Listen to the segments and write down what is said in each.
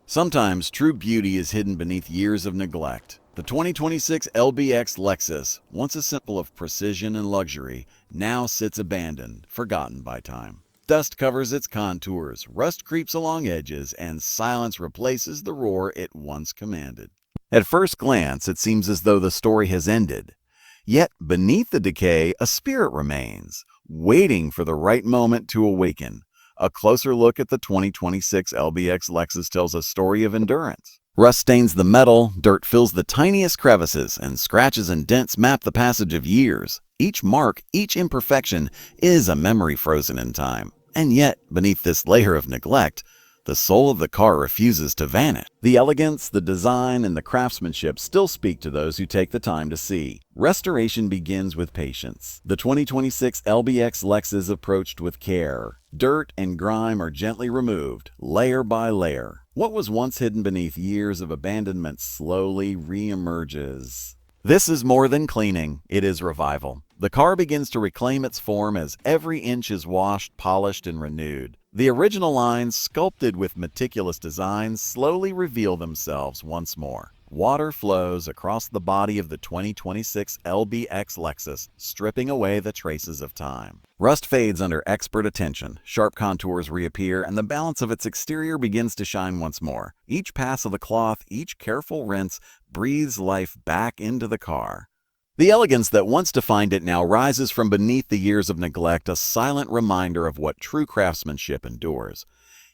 Sometimes true beauty is hidden beneath years of neglect. The 2026 LBX Lexus, once a symbol of precision and luxury, now sits abandoned, forgotten by time. Dust covers its contours, rust creeps along edges, and silence replaces the roar it once commanded. At first glance, it seems as though the story has ended. Yet, beneath the decay, a spirit remains, waiting for the right moment to awaken. A closer look at the 2026 LBX Lexus tells a story of endurance. Rust stains the metal, dirt fills the tiniest crevices, and scratches and dents map the passage of years. Each mark, each imperfection, is a memory frozen in time. And yet, beneath this layer of neglect, the soul of the car refuses to vanish. The elegance, the design, and the craftsmanship still speak to those who take the time to see. Restoration begins with patience. The 2026 LBX Lexus is approached with care. Dirt and grime are gently removed, layer by layer. What was once hidden beneath years of abandonment slowly re-emerges. This is more than cleaning, it is revival. The car begins to reclaim its form as every inch is washed, polished, and renewed. The original lines, sculpted with meticulous designs, slowly reveal themselves once more. Water flows across the body of the 2026 LBX Lexus, stripping away the traces of time. Rust fades under expert attention, sharp contours reappear, and the balance of its exterior begins to shine once more. Each pass of the cloth, each careful rinse, breathes life back into the car. The elegance that once defined it now rises from beneath the years of neglect, a silent reminder of what true craftsmanship endures.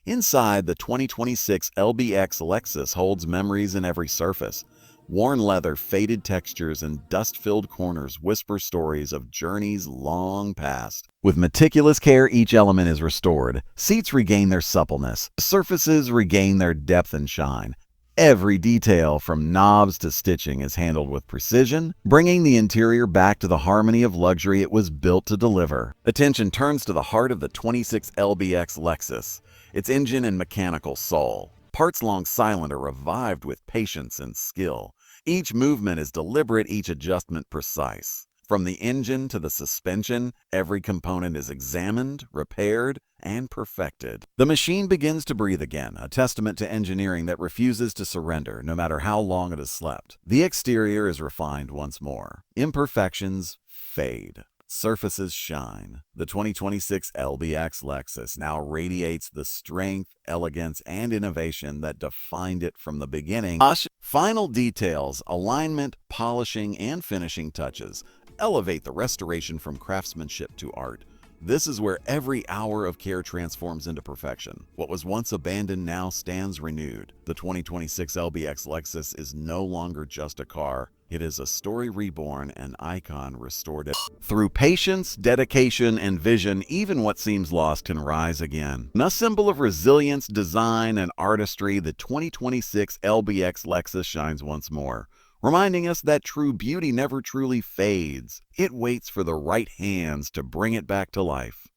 Inside, the 2026 LBX Lexus holds memories in every surface. Worn leather, faded textures, and dust-filled corners whisper stories of journeys long past. With meticulous care, each element is restored. Seats regain their suppleness. Surfaces regain their depth and shine. Every detail, from knobs to stitching, is handled with precision, bringing the interior back to the harmony of luxury it was built to deliver. Attention turns to the heart of the 26 LBX Lexus, its engine and mechanical soul. Parts long silent are revived with patience and skill. Each movement is deliberate, each adjustment precise. From the engine to the suspension, every component is examined, repaired, and perfected. The machine begins to breathe again, a testament to engineering that refuses to surrender, no matter how long it has slept. The exterior is refined once more. Imperfections fade. Surfaces shine. The 2026 LBX Lexus now radiates the strength, elegance, and innovation that defined it from the beginning. Final details, alignment, polishing, and finishing touches elevate the restoration from craftsmanship to art. This is where every hour of care transforms into perfection. What was once abandoned now stands renewed. The 2026 LBX Lexus is no longer just a car. It is a story reborn, an icon restored. Through patience, dedication, and vision, even what seems lost can rise again. A symbol of resilience, design, and artistry, the 2026 LBX Lexus shines once more, reminding us that true beauty never truly fades. It waits for the right hands to bring it back to life.